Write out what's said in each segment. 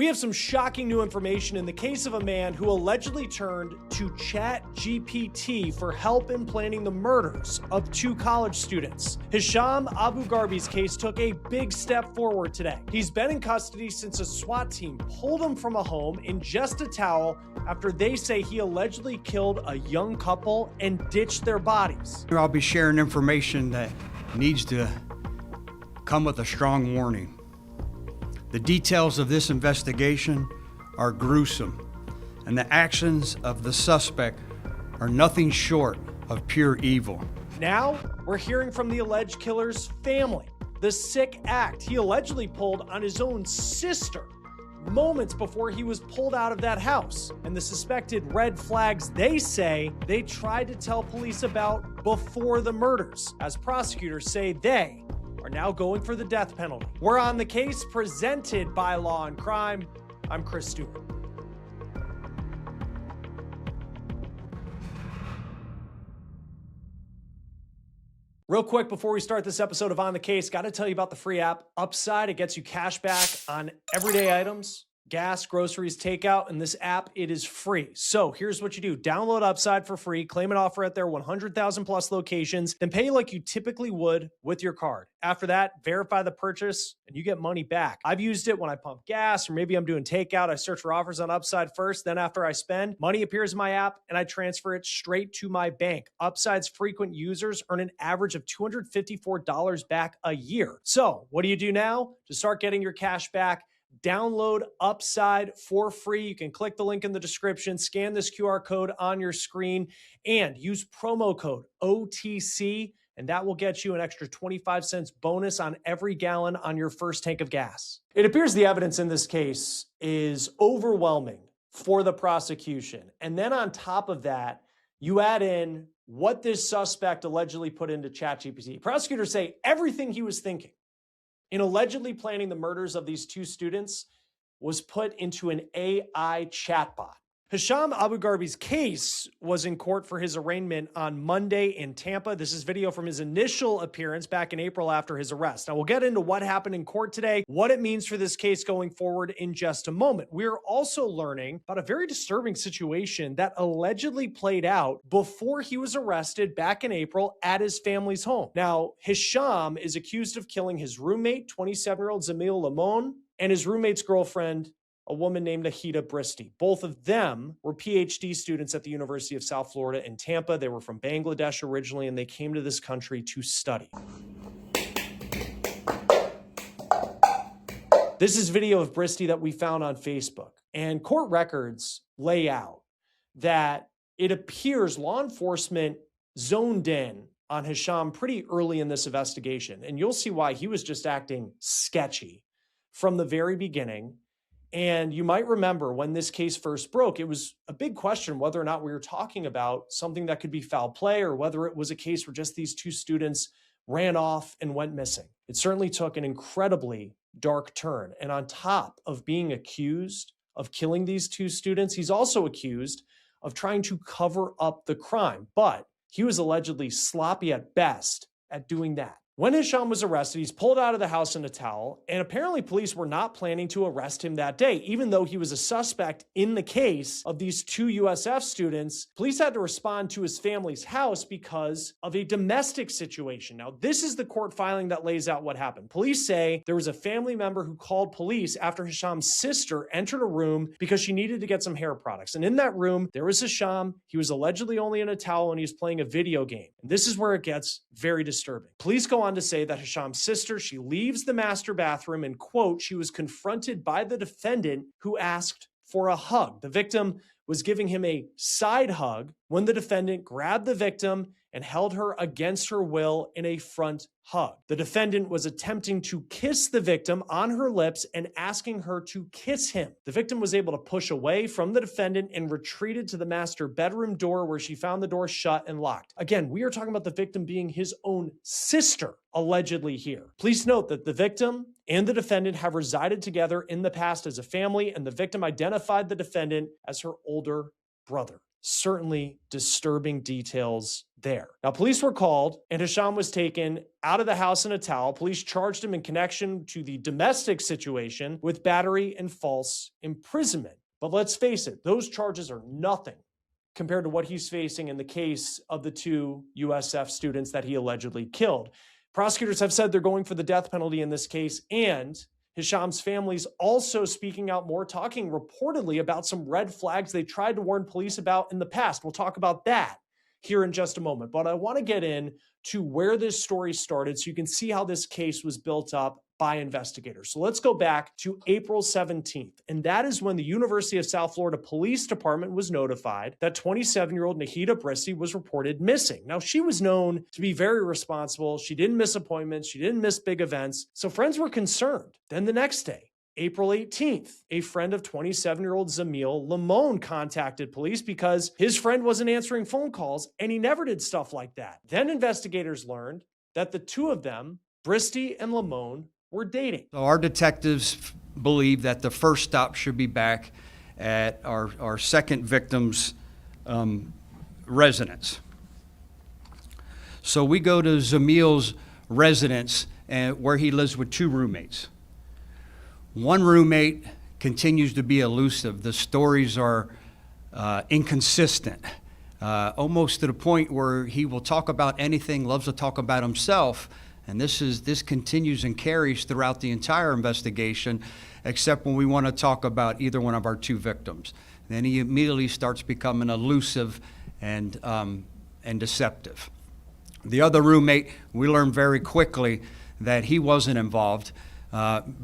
We have some shocking new information in the case of a man who allegedly turned to ChatGPT for help in planning the murders of 2 college students. Hisham Abugharbieh's case took a big step forward today. He's been in custody since a SWAT team pulled him from a home in just a towel after they say he allegedly killed a young couple and ditched their bodies. I'll be sharing information that needs to come with a strong warning. The details of this investigation are gruesome, and the actions of the suspect are nothing short of pure evil. Now, we're hearing from the alleged killer's family, the sick act he allegedly pulled on his own sister moments before he was pulled out of that house, and the suspected red flags they say they tried to tell police about before the murders, as prosecutors say they are now going for the death penalty. We're on the case, presented by Law&Crime. I'm Stewart. Real quick before we start this episode of On the Case, got to tell you about the free app Upside. It gets you cash back on everyday items, gas, groceries, takeout, and this app, it is free. So here's what you do. Download Upside for free, claim an offer at their 100,000 plus locations, then pay like you typically would with your card. After that, verify the purchase and you get money back. I've used it when I pump gas, or maybe I'm doing takeout. I search for offers on Upside first. Then after I spend, money appears in my app and I transfer it straight to my bank. Upside's frequent users earn an average of $254 back a year. So what do you do now to start getting your cash back? Download Upside for free. You can click the link in the description, scan this QR code on your screen, and use promo code OTC, and that will get you an extra 25 cents bonus on every gallon on your first tank of gas. It appears the evidence in this case is overwhelming for the prosecution. And then on top of that, you add in what this suspect allegedly put into ChatGPT. Prosecutors say everything he was thinking in allegedly planning the murders of these 2 students was put into an AI chatbot. Hisham Abugharbieh's case was in court for his arraignment on Monday in Tampa. This is video from his initial appearance back in April after his arrest. Now, we'll get into what happened in court today, what it means for this case going forward in just a moment. We're also learning about a very disturbing situation that allegedly played out before he was arrested back in April at his family's home. Now, Hisham is accused of killing his roommate, 27-year-old Zamil Limon, and his roommate's girlfriend, a woman named Nahida Bristy. Both of them were PhD students at the University of South Florida in Tampa. They were from Bangladesh originally, and they came to this country to study. This is video of Bristy that we found on Facebook. And court records lay out that it appears law enforcement zoned in on Hisham pretty early in this investigation. And you'll see why. He was just acting sketchy from the very beginning. And you might remember when this case first broke, it was a big question whether or not we were talking about something that could be foul play or whether it was a case where just these 2 students ran off and went missing. It certainly took an incredibly dark turn. And on top of being accused of killing these 2 students, he's also accused of trying to cover up the crime. But he was allegedly sloppy at best at doing that. When Hisham was arrested, he's pulled out of the house in a towel, and apparently police were not planning to arrest him that day. Even though he was a suspect in the case of these 2 USF students, police had to respond to his family's house because of a domestic situation. Now, this is the court filing that lays out what happened. Police say there was a family member who called police after Hisham's sister entered a room because she needed to get some hair products. And in that room, there was Hisham. He was allegedly only in a towel and he was playing a video game. And this is where it gets very disturbing. Police go on to say that Hisham's sister, she leaves the master bathroom and, quote, she was confronted by the defendant who asked for a hug. The victim was giving him a side hug when the defendant grabbed the victim and held her against her will in a front hug. The defendant was attempting to kiss the victim on her lips and asking her to kiss him. The victim was able to push away from the defendant and retreated to the master bedroom door where she found the door shut and locked. Again, we are talking about the victim being his own sister, allegedly here. Please note that the victim and the defendant have resided together in the past as a family, and the victim identified the defendant as her older brother. Certainly disturbing details there. Now, police were called and Hisham was taken out of the house in a towel. Police charged him in connection to the domestic situation with battery and false imprisonment. But let's face it, those charges are nothing compared to what he's facing in the case of the 2 USF students that he allegedly killed. Prosecutors have said they're going for the death penalty in this case, and Hisham's family's also speaking out more, talking reportedly about some red flags they tried to warn police about in the past. We'll talk about that here in just a moment. But I want to get in to where this story started so you can see how this case was built up by investigators. So let's go back to April 17th. And that is when the University of South Florida Police Department was notified that 27-year-old Nahida Bristy was reported missing. Now, she was known to be very responsible. She didn't miss appointments. She didn't miss big events. So friends were concerned. Then the next day, April 18th, a friend of 27-year-old Zamil, Limon, contacted police because his friend wasn't answering phone calls and he never did stuff like that. Then investigators learned that the 2 of them, Bristy and Limon, were dating. So our detectives believe that the first stop should be back at our second victim's residence. So we go to Zamil's residence where he lives with 2 roommates. One roommate continues to be elusive. The stories are inconsistent, almost to the point where he will talk about anything, loves to talk about himself. And this continues and carries throughout the entire investigation, except when we want to talk about either one of our 2 victims. Then he immediately starts becoming elusive and deceptive. The other roommate, we learn very quickly that he wasn't involved,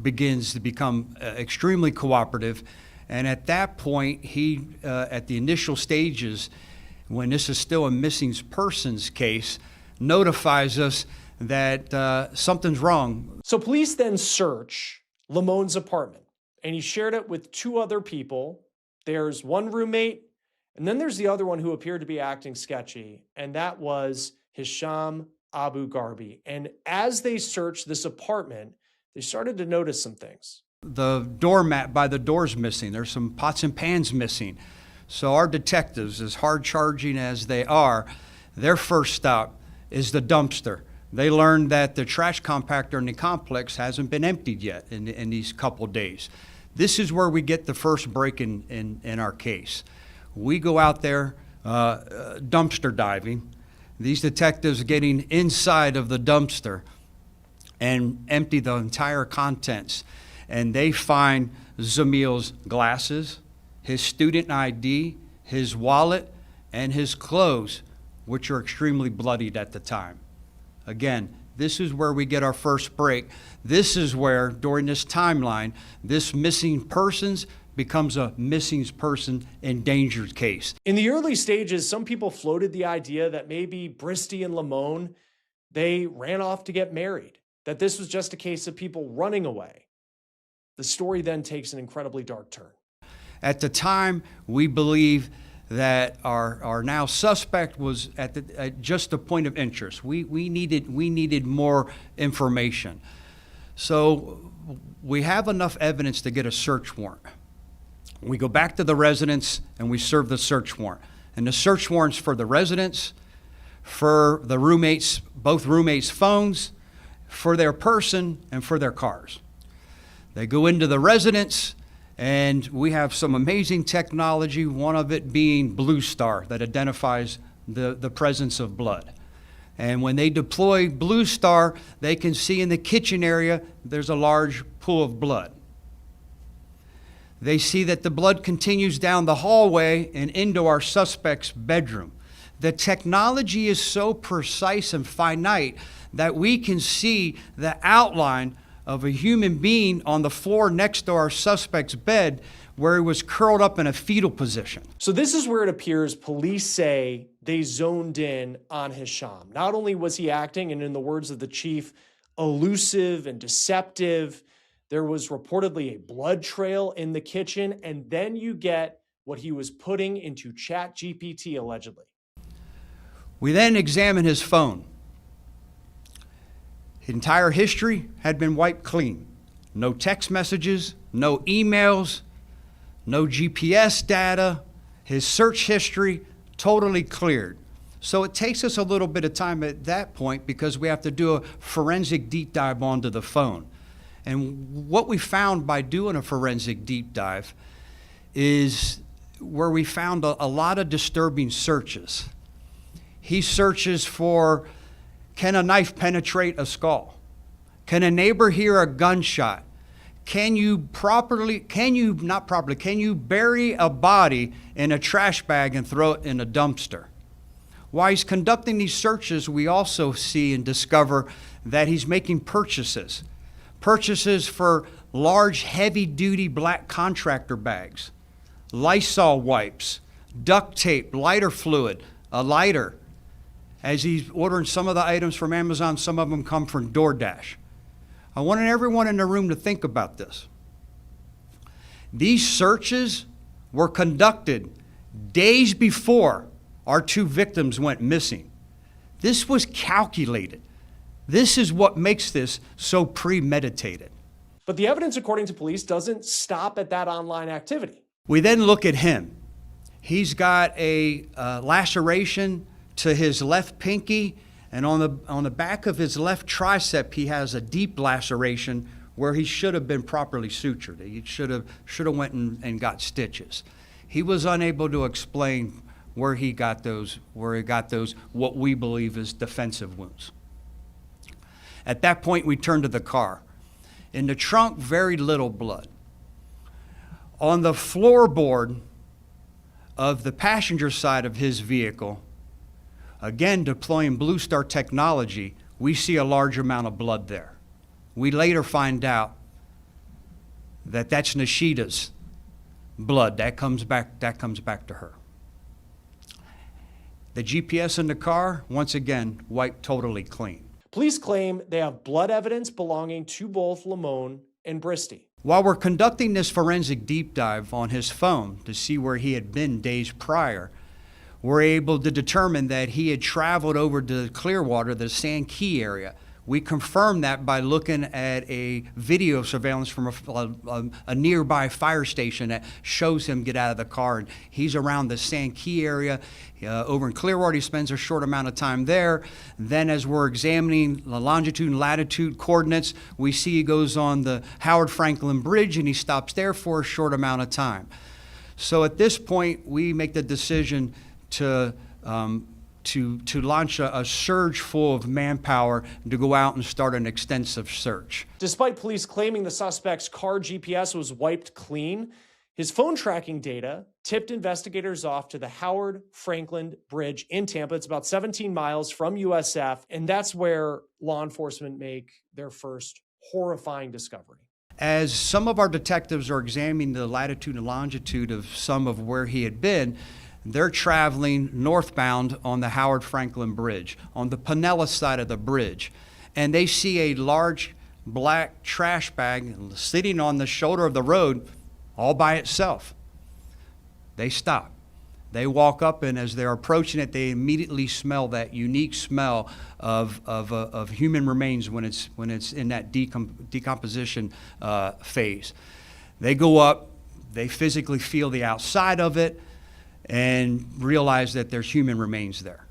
begins to become extremely cooperative. And at that point, he, at the initial stages, when this is still a missing persons case, notifies us that something's wrong. So police then search Limon's apartment, and he shared it with 2 other people. There's one roommate, and then there's the other one who appeared to be acting sketchy, and that was Hisham Abugharbieh. And as they searched this apartment, they started to notice some things. The doormat by the door's missing. There's some pots and pans missing. So our detectives, as hard charging as they are, their first stop is the dumpster. They learned that the trash compactor in the complex hasn't been emptied yet in these couple days. This is where we get the first break in our case. We go out there dumpster diving. These detectives getting inside of the dumpster and empty the entire contents. And they find Zamil's glasses, his student ID, his wallet, and his clothes, which are extremely bloodied at the time. Again, this is where we get our first break. This is where, during this timeline, this missing persons becomes a missing person endangered case. In the early stages, some people floated the idea that maybe Bristy and Limon, they ran off to get married, that this was just a case of people running away. The story then takes an incredibly dark turn. At the time, we believe that our now suspect was at just a point of interest. We needed more information. So we have enough evidence to get a search warrant. We go back to the residence and we serve the search warrant. And the search warrant's for the residence, for the roommates, both roommates' phones, for their person, and for their cars. They go into the residence, and we have some amazing technology, one of it being Blue Star that identifies the presence of blood. And when they deploy Blue Star, they can see in the kitchen area there's a large pool of blood. They see that the blood continues down the hallway and into our suspect's bedroom. The technology is so precise and finite that we can see the outline of a human being on the floor next to our suspect's bed where he was curled up in a fetal position. So this is where it appears police say they zoned in on Hisham. Not only was he acting, and in the words of the chief, elusive and deceptive, there was reportedly a blood trail in the kitchen, and then you get what he was putting into ChatGPT, allegedly. We then examine his phone. His entire history had been wiped clean. No text messages, no emails, no GPS data. His search history totally cleared. So it takes us a little bit of time at that point because we have to do a forensic deep dive onto the phone. And what we found by doing a forensic deep dive is where we found a lot of disturbing searches. He searches for, can a knife penetrate a skull? Can a neighbor hear a gunshot? Can you bury a body in a trash bag and throw it in a dumpster? While he's conducting these searches, we also see and discover that he's making purchases for large, heavy-duty black contractor bags, Lysol wipes, duct tape, lighter fluid, a lighter. As he's ordering some of the items from Amazon, some of them come from DoorDash. I wanted everyone in the room to think about this. These searches were conducted days before our two victims went missing. This was calculated. This is what makes this so premeditated. But the evidence, according to police, doesn't stop at that online activity. We then look at him. He's got a laceration to his left pinky, and on the back of his left tricep, he has a deep laceration where he should have been properly sutured. He should have went and got stitches. He was unable to explain where he got those, what we believe is defensive wounds. At that point, we turn to the car. In the trunk, very little blood. On the floorboard of the passenger side of his vehicle, again deploying Blue Star technology, we see a large amount of blood there. We later find out that that's Nahida's blood. That comes back to her. The GPS in the car, once again, wiped totally clean. Police claim they have blood evidence belonging to both Limon and Bristy. While we're conducting this forensic deep dive on his phone to see where he had been days prior, we're able to determine that he had traveled over to Clearwater, the Sand Key area. We confirmed that by looking at a video surveillance from a nearby fire station that shows him get out of the car. And he's around the Sand Key area. Over in Clearwater, he spends a short amount of time there. Then as we're examining the longitude and latitude coordinates, we see he goes on the Howard Franklin Bridge and he stops there for a short amount of time. So at this point, we make the decision to launch a surge full of manpower to go out and start an extensive search. Despite police claiming the suspect's car GPS was wiped clean, his phone tracking data tipped investigators off to the Howard Franklin Bridge in Tampa. It's about 17 miles from USF, and that's where law enforcement make their first horrifying discovery. As some of our detectives are examining the latitude and longitude of some of where he had been, they're traveling northbound on the Howard Franklin Bridge, on the Pinellas side of the bridge, and they see a large black trash bag sitting on the shoulder of the road all by itself. They stop. They walk up, and as they're approaching it, they immediately smell that unique smell of human remains when it's in that decomposition phase. They go up, they physically feel the outside of it, and realize that there's human remains there.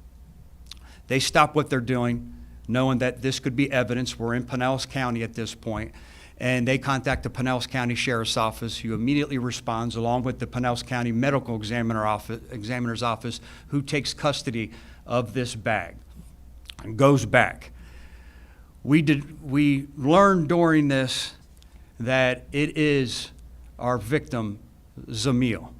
They stop what they're doing, knowing that this could be evidence. We're in Pinellas County at this point, and they contact the Pinellas County Sheriff's Office, who immediately responds, along with the Pinellas County Medical Examiner's Office, who takes custody of this bag and goes back. We learned during this that it is our victim, Zamil.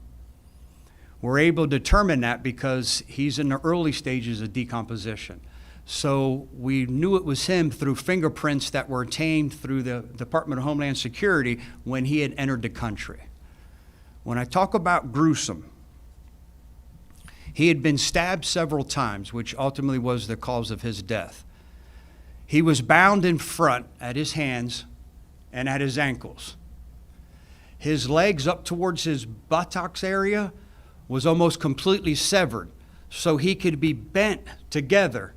We're able to determine that because he's in the early stages of decomposition. So we knew it was him through fingerprints that were obtained through the Department of Homeland Security when he had entered the country. When I talk about gruesome, he had been stabbed several times, which ultimately was the cause of his death. He was bound in front at his hands and at his ankles. His legs up towards his buttocks area was almost completely severed, so he could be bent together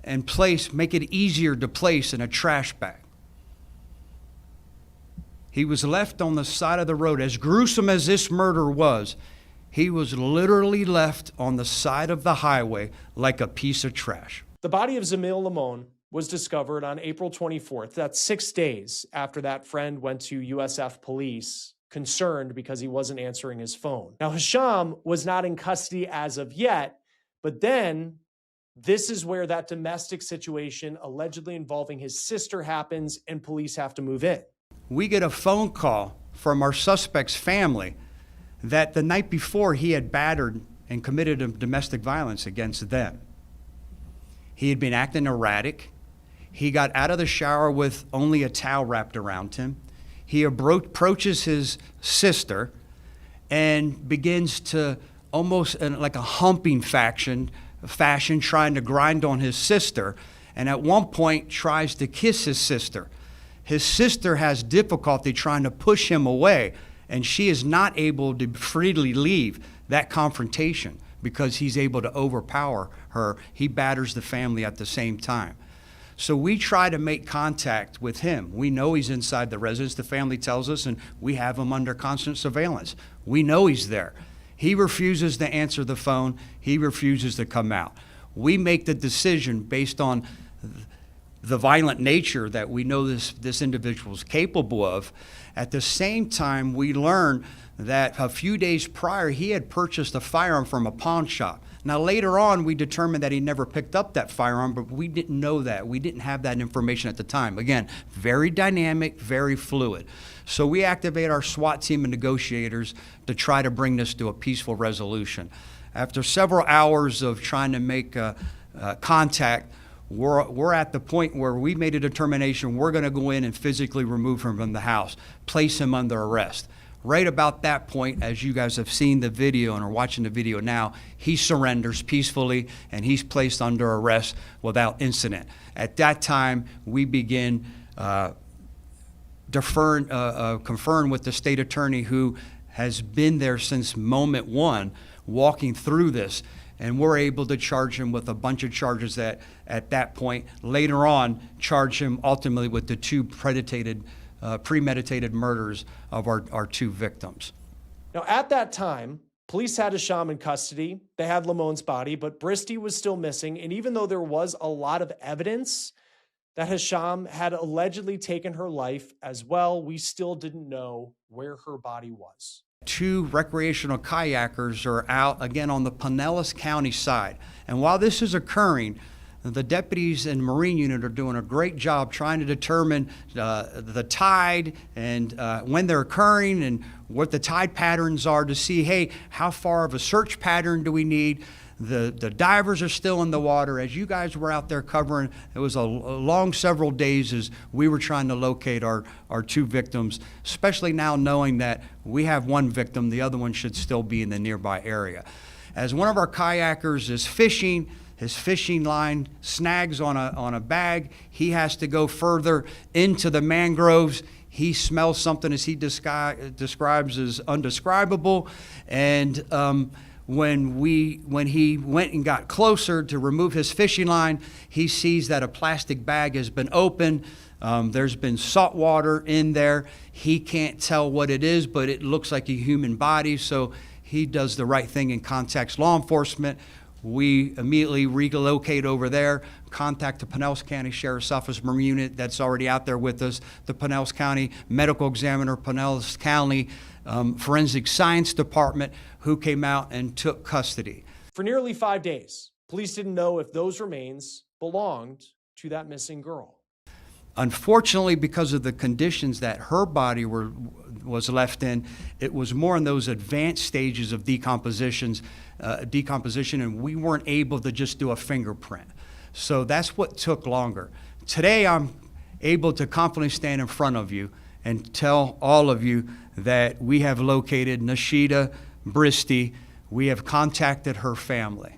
and make it easier to place in a trash bag. He was left on the side of the road. As gruesome as this murder was, He was literally left on the side of the highway like a piece of trash. The body of Zamil Limon was discovered on April 24th. That's 6 days after that friend went to USF police, concerned because he wasn't answering his phone. Now, Hisham was not in custody as of yet, but then this is where that domestic situation allegedly involving his sister happens and police have to move in. We get a phone call from our suspect's family that the night before he had battered and committed a domestic violence against them. He had been acting erratic. He got out of the shower with only a towel wrapped around him. He approaches his sister and begins to almost in like a humping fashion trying to grind on his sister, and at one point tries to kiss his sister. His sister has difficulty trying to push him away, and she is not able to freely leave that confrontation because he's able to overpower her. He batters the family at the same time. So we try to make contact with him. We know he's inside the residence, the family tells us, and we have him under constant surveillance. We know he's there. He refuses to answer the phone. He refuses to come out. We make the decision based on the violent nature that we know this individual is capable of. At the same time, we learn that a few days prior, he had purchased a firearm from a pawn shop. Now, later on, we determined that he never picked up that firearm, but we didn't know that. We didn't have that information at the time. Again, very dynamic, very fluid. So we activate our SWAT team and negotiators to try to bring this to a peaceful resolution. After several hours of trying to make contact, we're at the point where we made a determination we're going to go in and physically remove him from the house, place him under arrest. Right about that point, as you guys have seen the video and are watching the video now, he surrenders peacefully and he's placed under arrest without incident. At that time, we begin conferring with the state attorney who has been there since moment one, walking through this, and we're able to charge him with a bunch of charges that at that point, later on, charge him ultimately with the two premeditated murders of our two victims. Now, at that time, police had Hisham in custody. They had Limon's body, but Bristy was still missing. And even though there was a lot of evidence that Hisham had allegedly taken her life as well, we still didn't know where her body was. Two recreational kayakers are out, again, on the Pinellas County side. And while this is occurring, the deputies and Marine unit are doing a great job trying to determine the tide and when they're occurring and what the tide patterns are to see, hey, how far of a search pattern do we need? The divers are still in the water. As you guys were out there covering, it was a long several days as we were trying to locate our two victims, especially now knowing that we have one victim, the other one should still be in the nearby area. As one of our kayakers is fishing, his fishing line snags on a bag. He has to go further into the mangroves. He smells something, as he describes as undescribable. And when he went and got closer to remove his fishing line, he sees that a plastic bag has been opened. There's been salt water in there. He can't tell what it is, but it looks like a human body. So he does the right thing and contacts law enforcement. We immediately relocate over there, contact the Pinellas County Sheriff's Office Marine Unit that's already out there with us, the Pinellas County Medical Examiner, Pinellas County Forensic Science Department, who came out and took custody. For nearly 5 days, police didn't know if those remains belonged to that missing girl. Unfortunately, because of the conditions that her body was left in, it was more in those advanced stages of decomposition, and we weren't able to just do a fingerprint. So that's what took longer. Today, I'm able to confidently stand in front of you and tell all of you that we have located Nahida Bristy. We have contacted her family.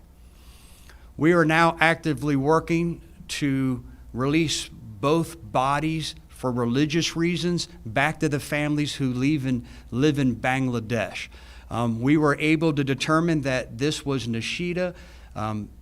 We are now actively working to release both bodies for religious reasons back to the families who live in Bangladesh. We were able to determine that this was Nahida.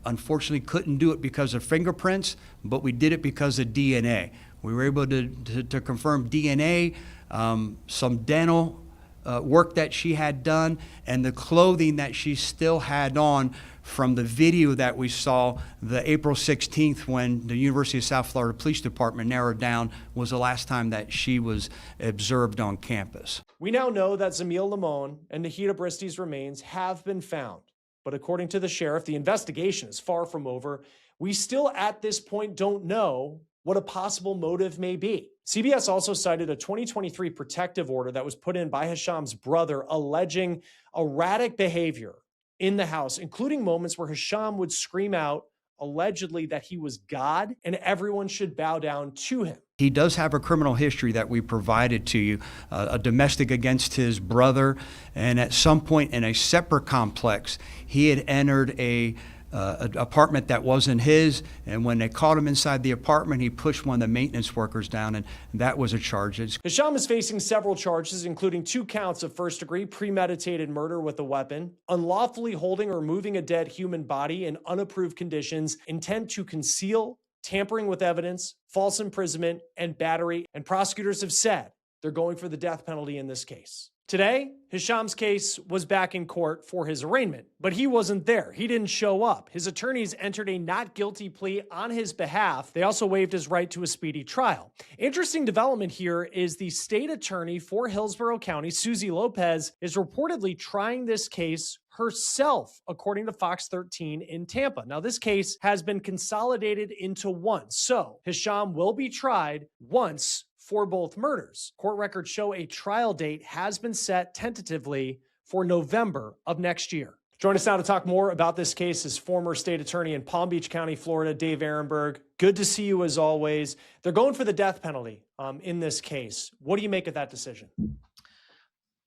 Unfortunately, couldn't do it because of fingerprints, but we did it because of DNA. We were able to confirm DNA, some dental work that she had done and the clothing that she still had on from the video that we saw the April 16th when the University of South Florida Police Department narrowed down was the last time that she was observed on campus. We now know that Zamil, Limon and Nahida Bristy's remains have been found. But according to the sheriff, the investigation is far from over. We still at this point don't know what a possible motive may be. CBS also cited a 2023 protective order that was put in by Hisham's brother alleging erratic behavior in the house, including moments where Hisham would scream out allegedly that he was God and everyone should bow down to him. He does have a criminal history that we provided to you, a domestic against his brother, and at some point in a separate complex, he had entered an apartment that wasn't his, and when they caught him inside the apartment, he pushed one of the maintenance workers down, and that was a charge. Hisham is facing several charges, including 2 counts of first-degree premeditated murder with a weapon, unlawfully holding or moving a dead human body in unapproved conditions, intent to conceal, tampering with evidence, false imprisonment, and battery, and prosecutors have said they're going for the death penalty in this case. Today, Hisham's case was back in court for his arraignment, but he wasn't there. He didn't show up. His attorneys entered a not guilty plea on his behalf. They also waived his right to a speedy trial. Interesting development here is the state attorney for Hillsborough County, Susie Lopez, is reportedly trying this case herself, according to Fox 13 in Tampa. Now, this case has been consolidated into one, so Hisham will be tried once for both murders. Court records show a trial date has been set tentatively for November of next year. Join us now to talk more about this case is former state attorney in Palm Beach County, Florida, Dave Ehrenberg. Good to see you as always. They're going for the death penalty in this case. What do you make of that decision?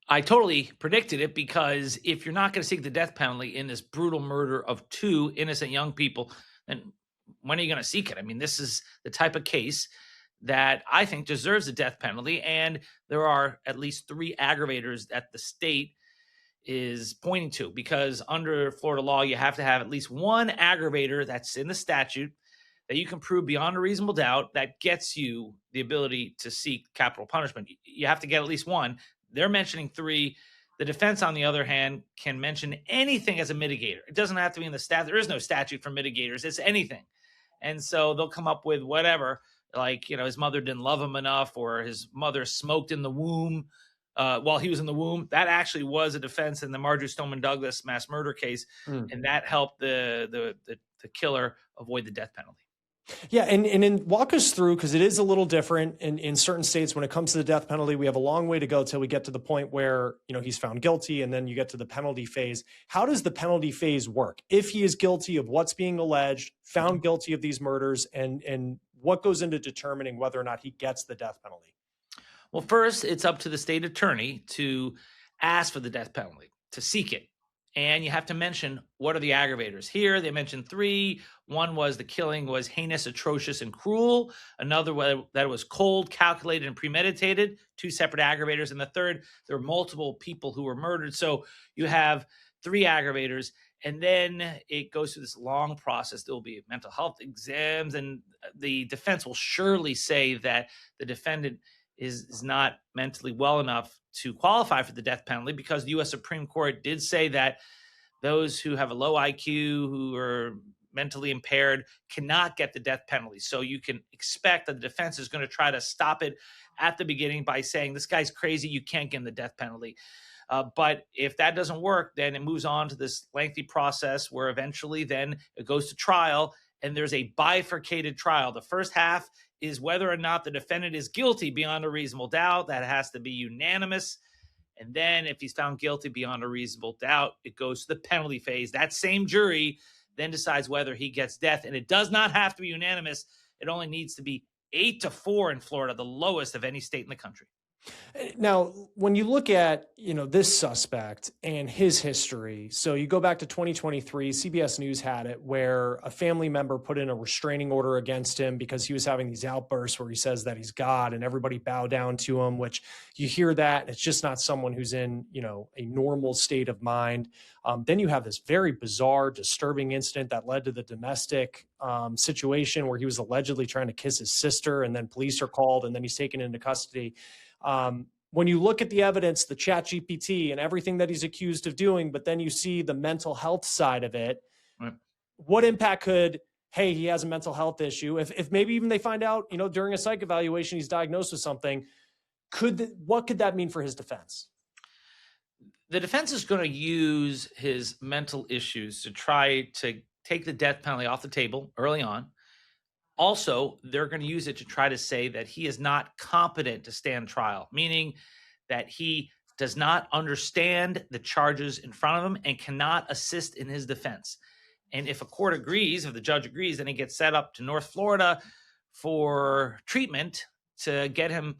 I totally predicted it, because if you're not going to seek the death penalty in this brutal murder of 2 innocent young people, then when are you going to seek it? I mean, this is the type of case that I think deserves a death penalty. And there are at least 3 aggravators that the state is pointing to, because under Florida law, you have to have at least 1 aggravator that's in the statute that you can prove beyond a reasonable doubt that gets you the ability to seek capital punishment. You have to get at least 1. They're mentioning 3. The defense, on the other hand, can mention anything as a mitigator. It doesn't have to be in the statute. There is no statute for mitigators. It's anything. And so they'll come up with whatever, like, his mother didn't love him enough, or his mother smoked in the womb while he was in the womb. That actually was a defense in the Marjorie Stoneman Douglas mass murder case, and that helped the killer avoid the death penalty. Yeah, and walk us through, because it is a little different in certain states when it comes to the death penalty. We have a long way to go till we get to the point where, he's found guilty, and then you get to the penalty phase. How does the penalty phase work? If he is guilty of what's being alleged, found guilty of these murders, and what goes into determining whether or not he gets the death penalty? Well, first, it's up to the state attorney to ask for the death penalty, to seek it. And you have to mention, what are the aggravators? Here, they mentioned 3. One was the killing was heinous, atrocious, and cruel. Another, that it was cold, calculated, and premeditated. 2 separate aggravators. And the third, there were multiple people who were murdered. So you have 3 aggravators. And then it goes through this long process. There will be mental health exams, and the defense will surely say that the defendant is not mentally well enough to qualify for the death penalty, because the U.S. Supreme Court did say that those who have a low IQ, who are mentally impaired, cannot get the death penalty. So you can expect that the defense is going to try to stop it at the beginning by saying, this guy's crazy, you can't get him the death penalty. But if that doesn't work, then it moves on to this lengthy process where eventually then it goes to trial, and there's a bifurcated trial. The first half is whether or not the defendant is guilty beyond a reasonable doubt. That has to be unanimous. And then if he's found guilty beyond a reasonable doubt, it goes to the penalty phase. That same jury then decides whether he gets death. And it does not have to be unanimous. It only needs to be 8-4 in Florida, the lowest of any state in the country. Now, when you look at, this suspect and his history, so you go back to 2023, CBS News had it, where a family member put in a restraining order against him because he was having these outbursts where he says that he's God and everybody bow down to him, which you hear that, and it's just not someone who's in, a normal state of mind. Then you have this very bizarre, disturbing incident that led to the domestic situation where he was allegedly trying to kiss his sister, and then police are called, and then he's taken into custody. when you look at the evidence, the ChatGPT and everything that he's accused of doing, but then you see the mental health side of it, Right. what impact could, hey, he has a mental health issue, if maybe even they find out, during a psych evaluation, he's diagnosed with something, what could that mean for his defense? The defense is going to use his mental issues to try to take the death penalty off the table early on. Also, they're going to use it to try to say that he is not competent to stand trial, meaning that he does not understand the charges in front of him and cannot assist in his defense. And if a court agrees, if the judge agrees, then he gets set up to North Florida for treatment to get him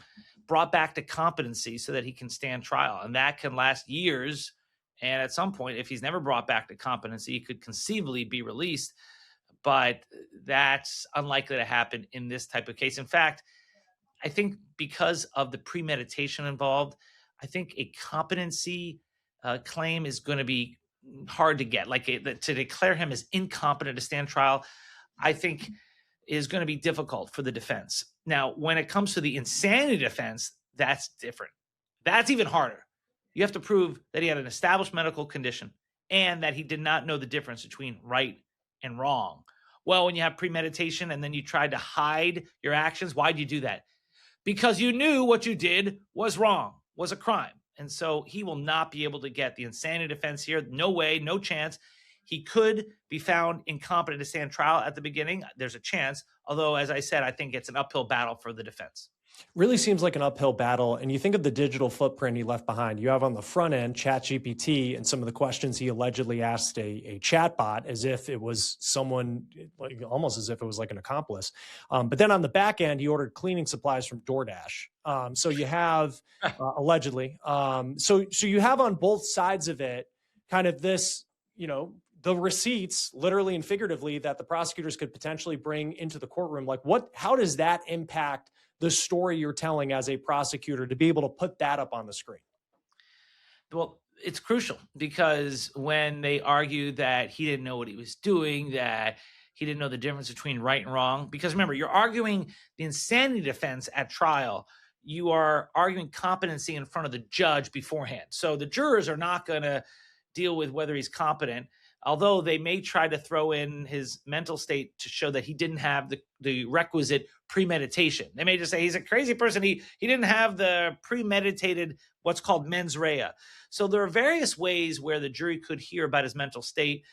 brought back to competency so that he can stand trial. And that can last years. And at some point, if he's never brought back to competency, he could conceivably be released. But that's unlikely to happen in this type of case. In fact, I think because of the premeditation involved, I think a competency claim is going to be hard to get. To declare him as incompetent to stand trial, I think is going to be difficult for the defense. Now, when it comes to the insanity defense, that's different. That's even harder. You have to prove that he had an established medical condition and that he did not know the difference between right and wrong. Well, when you have premeditation and then you tried to hide your actions, why'd you do that? Because you knew what you did was wrong, was a crime. And so he will not be able to get the insanity defense here. No way, no chance. He could be found incompetent to stand trial at the beginning. There's a chance. Although, as I said, I think it's an uphill battle for the defense. Really seems like an uphill battle. And you think of the digital footprint he left behind. You have on the front end ChatGPT and some of the questions he allegedly asked a chatbot as if it was someone, almost as if it was like an accomplice. But then on the back end, he ordered cleaning supplies from DoorDash. So you have allegedly. So you have on both sides of it kind of this, the receipts, literally and figuratively, that the prosecutors could potentially bring into the courtroom. How does that impact the story you're telling as a prosecutor to be able to put that up on the screen? Well, it's crucial because when they argue that he didn't know what he was doing, that he didn't know the difference between right and wrong, because remember, you're arguing the insanity defense at trial. You are arguing competency in front of the judge beforehand. So the jurors are not going to deal with whether he's competent, although they may try to throw in his mental state to show that he didn't have the requisite premeditation. They may just say he's a crazy person. He didn't have the premeditated, what's called mens rea. So there are various ways where the jury could hear about his mental state.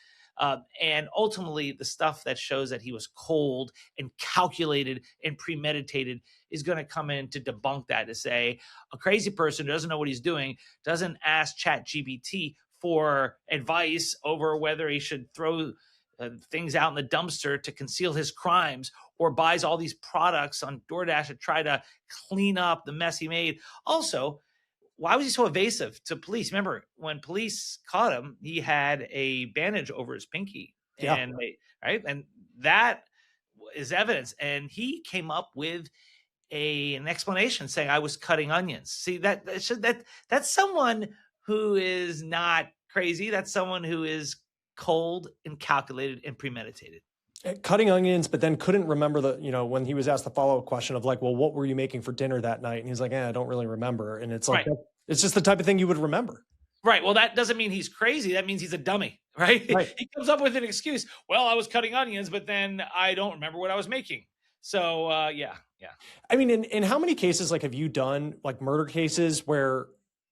And ultimately, the stuff that shows that he was cold and calculated and premeditated is going to come in to debunk that, to say a crazy person who doesn't know what he's doing doesn't ask ChatGPT for advice over whether he should throw things out in the dumpster to conceal his crimes, or buys all these products on DoorDash to try to clean up the mess he made. Also, why was he so evasive to police? Remember, when police caught him, he had a bandage over his pinky. Yeah. And that is evidence. And he came up with an explanation saying, I was cutting onions. See, that's someone who is not crazy. That's someone who is cold and calculated and premeditated. Cutting onions, but then couldn't remember when he was asked the follow-up question of well, what were you making for dinner that night? And he's like, I don't really remember. And it's like, right. It's just the type of thing you would remember. Right. Well, that doesn't mean he's crazy. That means he's a dummy, right? He comes up with an excuse. Well, I was cutting onions, but then I don't remember what I was making. So, yeah. I mean, in how many cases, have you done murder cases where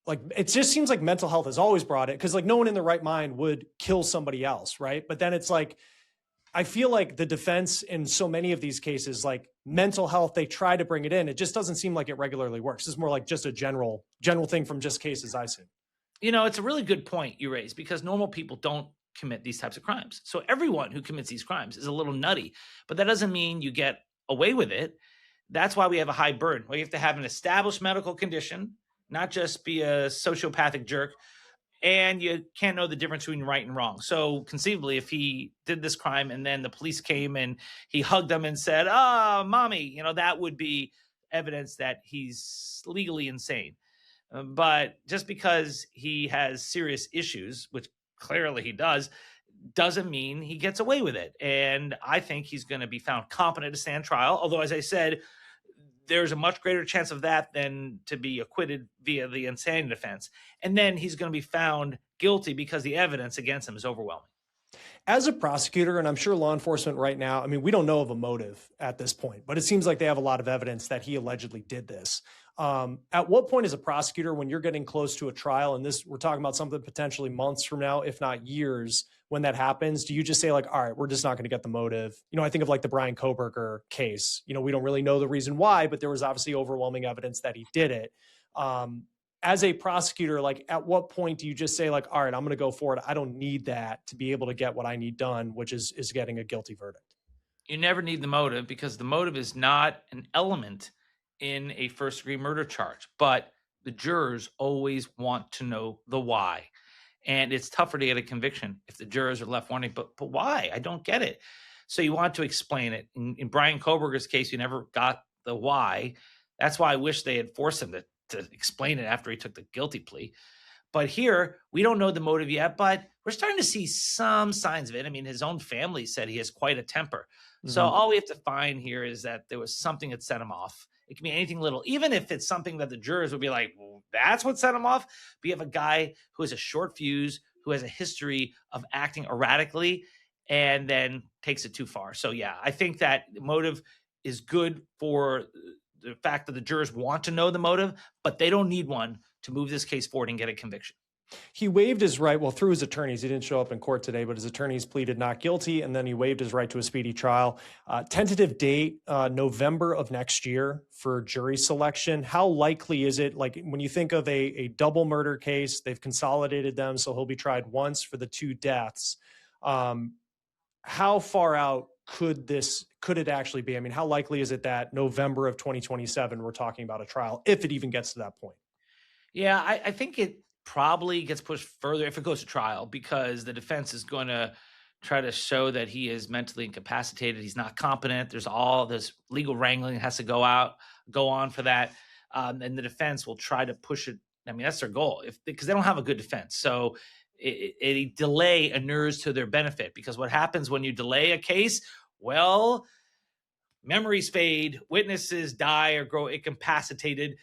it just seems like mental health has always brought it, because no one in their right mind would kill somebody else, right? But then it's I feel like the defense in so many of these cases, mental health, they try to bring it in. It just doesn't seem like it regularly works. It's more just a general thing from just cases I see. It's a really good point you raise, because normal people don't commit these types of crimes. So everyone who commits these crimes is a little nutty, but that doesn't mean you get away with it. That's why we have a high burden. We have to have an established medical condition, not just be a sociopathic jerk, and you can't know the difference between right and wrong. So conceivably, if he did this crime and then the police came and he hugged them and said, mommy, that would be evidence that he's legally insane. But just because he has serious issues, which clearly he doesn't mean he gets away with it. And I think he's going to be found competent to stand trial. Although, as I said, there's a much greater chance of that than to be acquitted via the insanity defense. And then he's going to be found guilty because the evidence against him is overwhelming. As a prosecutor, and I'm sure law enforcement right now, I mean, we don't know of a motive at this point, but it seems like they have a lot of evidence that he allegedly did this. At what point as a prosecutor, when you're getting close to a trial, and this, we're talking about something potentially months from now, if not years, when that happens, do you just say like, all right, we're just not going to get the motive? You know, I think of like the Brian Koberger case. You know, we don't really know the reason why, but there was obviously overwhelming evidence that he did it. As a prosecutor, like at what point do you just say like, all right, I'm going to go for it. I don't need that to be able to get what I need done, which is getting a guilty verdict. You never need the motive because the motive is not an element in a first-degree murder charge, but the jurors always want to know the why. And it's tougher to get a conviction if the jurors are left wondering, but why? I don't get it. So you want to explain it. In Brian Koberger's case, you never got the why. That's why I wish they had forced him to explain it after he took the guilty plea. But here, we don't know the motive yet, but we're starting to see some signs of it. I mean, his own family said he has quite a temper. Mm-hmm. So all we have to find here is that there was something that set him off. It can be anything little, even if it's something that the jurors would be like, well, that's what set him off. But you have a guy who has a short fuse, who has a history of acting erratically, and then takes it too far. So yeah, I think that motive is good for the fact that the jurors want to know the motive, but they don't need one to move this case forward and get a conviction. He waived his right, well, through his attorneys. He didn't show up in court today, but his attorneys pleaded not guilty, and then he waived his right to a speedy trial. Tentative date, November of next year for jury selection. How likely is it, like when you think of a double murder case, they've consolidated them, so he'll be tried once for the 2 deaths. How far out could it actually be? I mean, how likely is it that November of 2027, we're talking about a trial, if it even gets to that point? Yeah, I think it probably gets pushed further if it goes to trial, because the defense is going to try to show that he is mentally incapacitated. He's not competent. There's all this legal wrangling that has to go on for that. And the defense will try to push it. I mean, that's their goal because they don't have a good defense. So a delay inures to their benefit, because what happens when you delay a case, well, memories fade, witnesses die or grow incapacitated,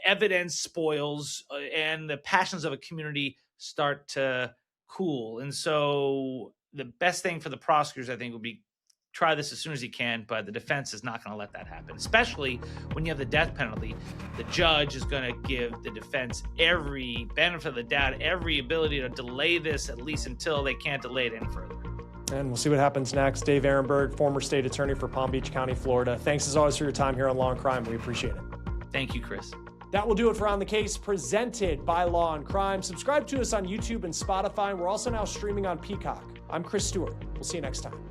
evidence spoils, and the passions of a community start to cool. And so the best thing for the prosecutors, I think, would be try this as soon as you can, but the defense is not going to let that happen, especially when you have the death penalty. The judge is going to give the defense every benefit of the doubt, every ability to delay this at least until they can't delay it any further. And we'll see what happens next. Dave Ehrenberg, former state attorney for Palm Beach County, Florida. Thanks as always for your time here on Law and Crime. We appreciate it. Thank you, Chris. That will do it for On the Case, presented by Law and Crime. Subscribe to us on YouTube and Spotify. We're also now streaming on Peacock. I'm Chris Stewart. We'll see you next time.